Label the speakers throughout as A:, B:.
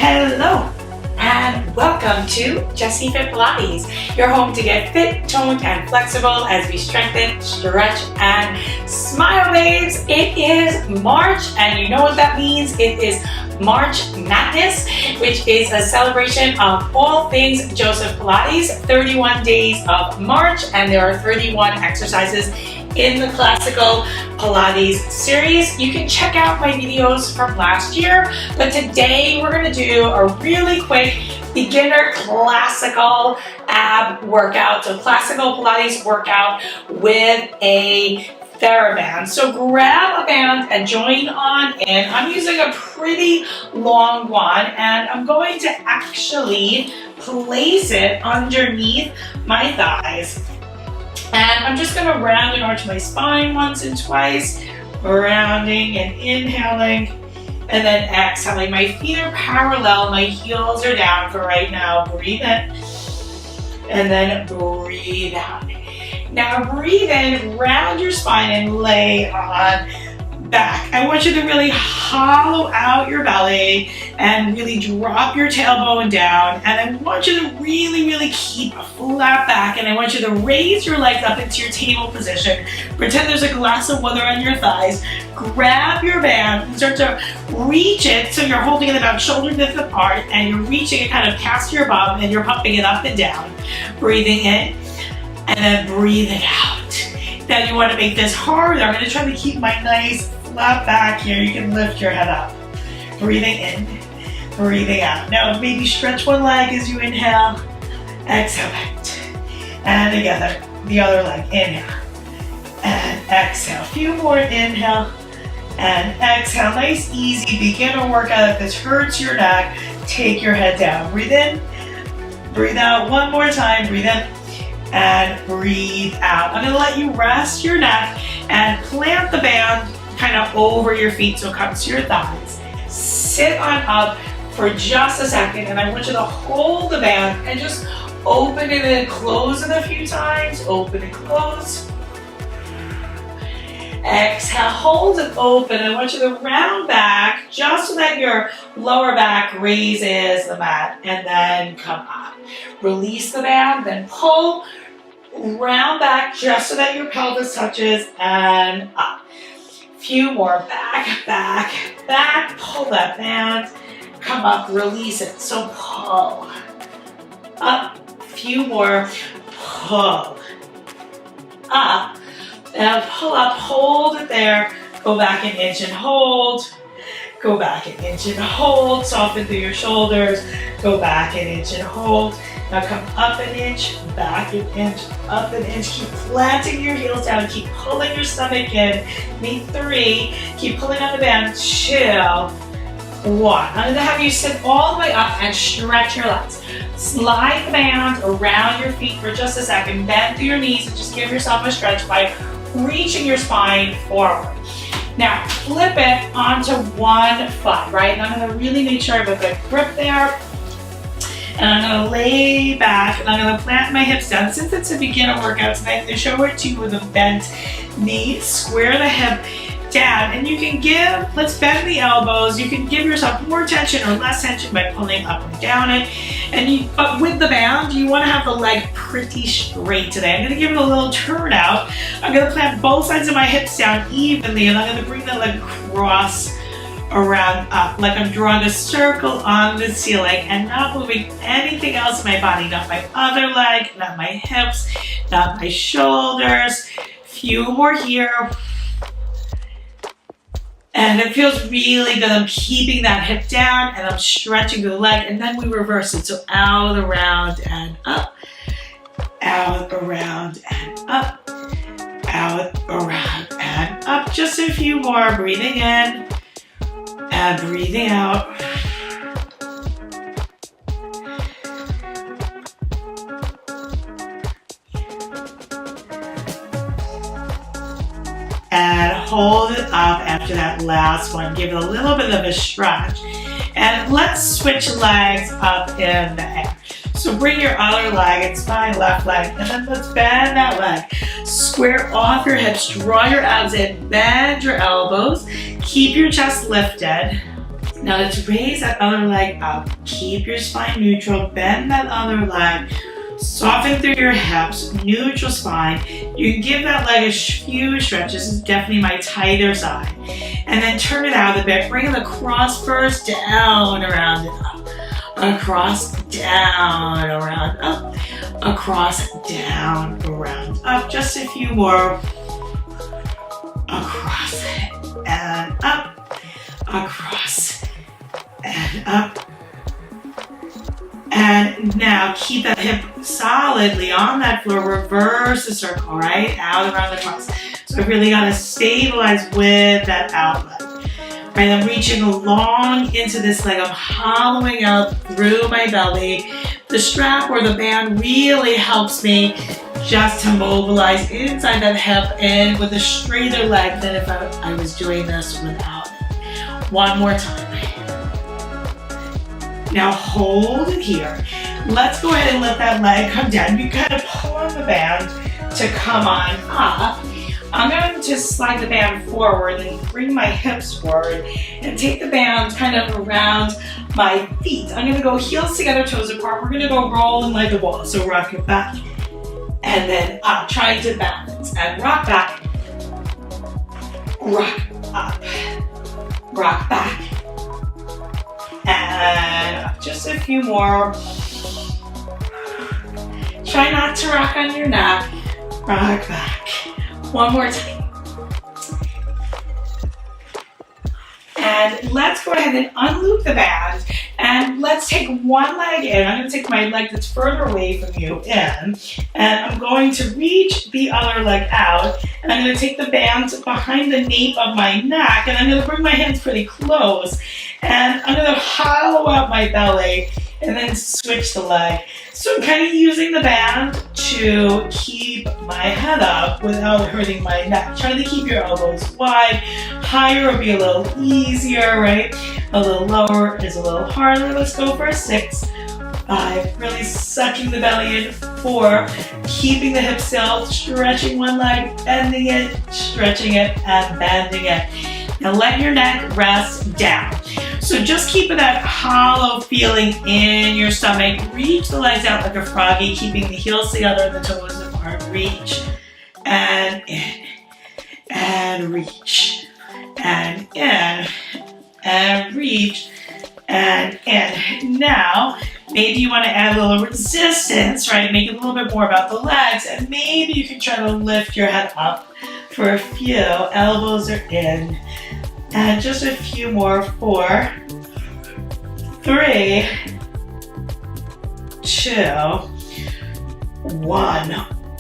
A: Hello and welcome to Jessi FIT Pilates, your home to get fit, toned, and flexible as we strengthen, stretch, and smile, babes. It is March, and you know what that means. It is March Madness, which is a celebration of all things Joseph Pilates, 31 days of March, and there are 31 exercises in the classical Pilates series. You can check out my videos from last year, but today we're going to do a really quick beginner classical ab workout. So classical Pilates workout with a TheraBand. So grab a band and join on in. I'm using a pretty long one, and I'm going to actually place it underneath my thighs. And I'm just going to round and arch my spine once and twice, rounding and inhaling, and then exhaling. My feet are parallel, my heels are down for right now. Breathe in, and then breathe out. Now breathe in, round your spine, and lay on back. I want you to really hollow out your belly and really drop your tailbone down. And I want you to really keep a flat back. And I want you to raise your legs up into your table position. Pretend there's a glass of water on your thighs. Grab your band and start to reach it so you're holding it about shoulder width apart, and you're reaching it kind of past your bum, and you're pumping it up and down. Breathing in and then breathing out. Now you want to make this harder. I'm going to try to keep my nice flat back here. You can lift your head up. Breathing in, breathing out. Now maybe stretch one leg as you inhale. Exhale out. And together, the other leg. Inhale and exhale. A few more. Inhale and exhale. Nice, easy beginner workout. If this hurts your neck, take your head down. Breathe in, breathe out. One more time. Breathe in and breathe out. I'm going to let you rest your neck and plant the band kind of over your feet so it comes to your thighs. Sit on up for just a second, and I want you to hold the band and just open it and close it a few times. Open and close. Exhale, hold it open. I want you to round back just so that your lower back raises the mat, and then come up. Release the band, then pull, round back just so that your pelvis touches, and up. Few more. Back, pull that band, come up, release it. So pull, up, few more, pull, up, and pull up, hold it there, go back an inch and hold, go back an inch and hold, soften through your shoulders, go back an inch and hold. Now come up an inch, back an inch, up an inch. Keep planting your heels down, keep pulling your stomach in. Me 3, keep pulling on the band, 2, 1. I'm going to have you sit all the way up and stretch your legs. Slide the band around your feet for just a second, bend through your knees, and just give yourself a stretch by reaching your spine forward. Now flip it onto one foot, right? And I'm going to really make sure I have a good grip there. And I'm going to lay back, and I'm going to plant my hips down. Since it's a beginner workout tonight, I'm going to show it to you with a bent knee. Square the hip down, and you can let's bend the elbows. You can give yourself more tension or less tension by pulling up and down it. But with the band, you want to have the leg pretty straight today. I'm going to give it a little turn out. I'm going to plant both sides of my hips down evenly, and I'm going to bring the leg across, around, up, like I'm drawing a circle on the ceiling and not moving anything else in my body. Not my other leg, not my hips, not my shoulders. Few more here. And it feels really good. I'm keeping that hip down and I'm stretching the leg, and then we reverse it. So out, around, and up. Out, around, and up. Out, around, and up. Just a few more. Breathing in and breathing out. And hold it up after that last one. Give it a little bit of a stretch. And let's switch legs up in the air. So bring your other leg, it's fine, left leg, and then let's bend that leg. Square off your hips, draw your abs in, bend your elbows, keep your chest lifted. Now let's raise that other leg up. Keep your spine neutral, bend that other leg, soften through your hips, neutral spine. You can give that leg a few stretches. This is definitely my tighter side. And then turn it out a bit. Bring the cross first, down, around, and up. Across, down, around, up. Across, down, around, up. Just a few more. Across and up. Across and up. And now keep that hip solidly on that floor. Reverse the circle, right? Out around the cross. So I really got to stabilize with that outlet. Right, I'm reaching along into this leg. I'm hollowing out through my belly. The strap or the band really helps me just to mobilize inside that hip and with a straighter leg than if I was doing this without it. One more time. Now hold it here. Let's go ahead and let that leg come down. You kind of pull on the band to come on up. I'm going to slide the band forward and bring my hips forward and take the band kind of around my feet. I'm going to go heels together, toes apart. We're going to go rolling like a ball. So rock it back and then up, trying to balance. And rock back, rock up, rock back, and up. Just a few more. Try not to rock on your neck. Rock back. One more time. And let's go ahead and unloop the band. And let's take one leg in. I'm going to take my leg that's further away from you in. And I'm going to reach the other leg out. And I'm going to take the band behind the nape of my neck. And I'm going to bring my hands pretty close. And I'm going to hollow out my belly and then switch the leg. So I'm kind of using the band to keep my head up without hurting my neck. Try to keep your elbows wide. Higher will be a little easier, right? A little lower is a little harder. Let's go for 6, 5. Really sucking the belly in. 4. Keeping the hips still. Stretching one leg, bending it, stretching it, and bending it. Now let your neck rest down. So just keep that hollow feeling in your stomach. Reach the legs out like a froggy, keeping the heels together and the toes apart. Reach and in and reach and in and reach and in. Now, maybe you want to add a little resistance, right? Make it a little bit more about the legs, and maybe you can try to lift your head up for a few. Elbows are in. And just a few more. 4, 3, 2, 1.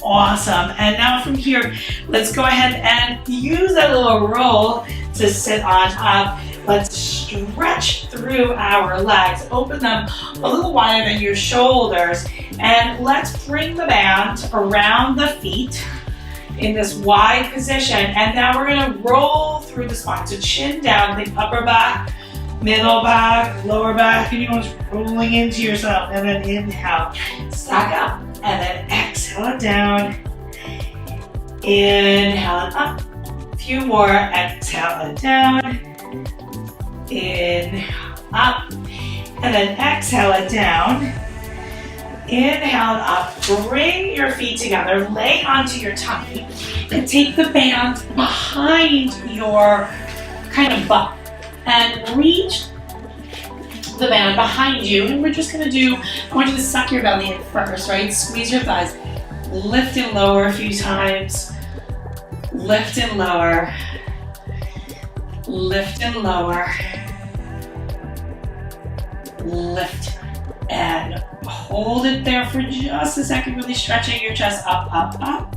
A: Awesome. And now from here, let's go ahead and use that little roll to sit on up. Let's stretch through our legs. Open them a little wider than your shoulders. And let's bring the band around the feet in this wide position, and now we're going to roll through the spine. So chin down, think upper back, middle back, lower back, and you're rolling into yourself. And then inhale, stack up, and then exhale it down. Inhale it up. A few more. Exhale it down. Inhale up, and then exhale it down. Inhale up, bring your feet together, lay onto your tummy, and take the band behind your kind of butt. And reach the band behind you. And we're just gonna I want you to suck your belly in first, right? Squeeze your thighs. Lift and lower a few times. Lift and lower. Lift and lower. Lift and hold it there for just a second, really stretching your chest up, up, up.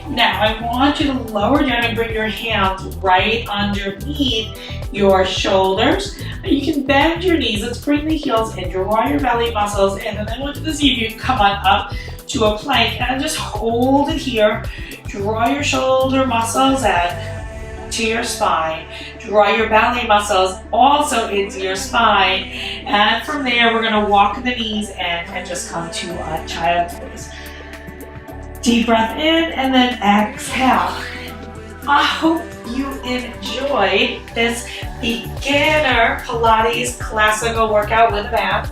A: Now, I want you to lower down and bring your hands right underneath your shoulders. You can bend your knees. Let's bring the heels in, draw your belly muscles in, and then I want you to see if you can come on up to a plank and just hold it here. Draw your shoulder muscles in to your spine. Draw your belly muscles also into your spine. And from there, we're gonna walk the knees in and just come to a child's pose. Deep breath in and then exhale. I hope you enjoyed this beginner Pilates classical workout with a mat.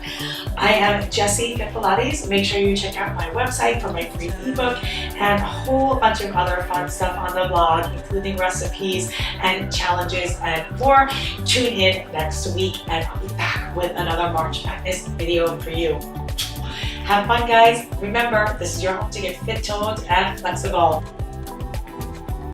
A: I am Jessi FIT Pilates. Make sure you check out my website for my free ebook and a whole bunch of other fun stuff on the blog, including recipes and challenges and more. Tune in next week and I'll be back with another March Madness video for you. Have fun, guys. Remember, this is your home to get fit, toned, and flexible.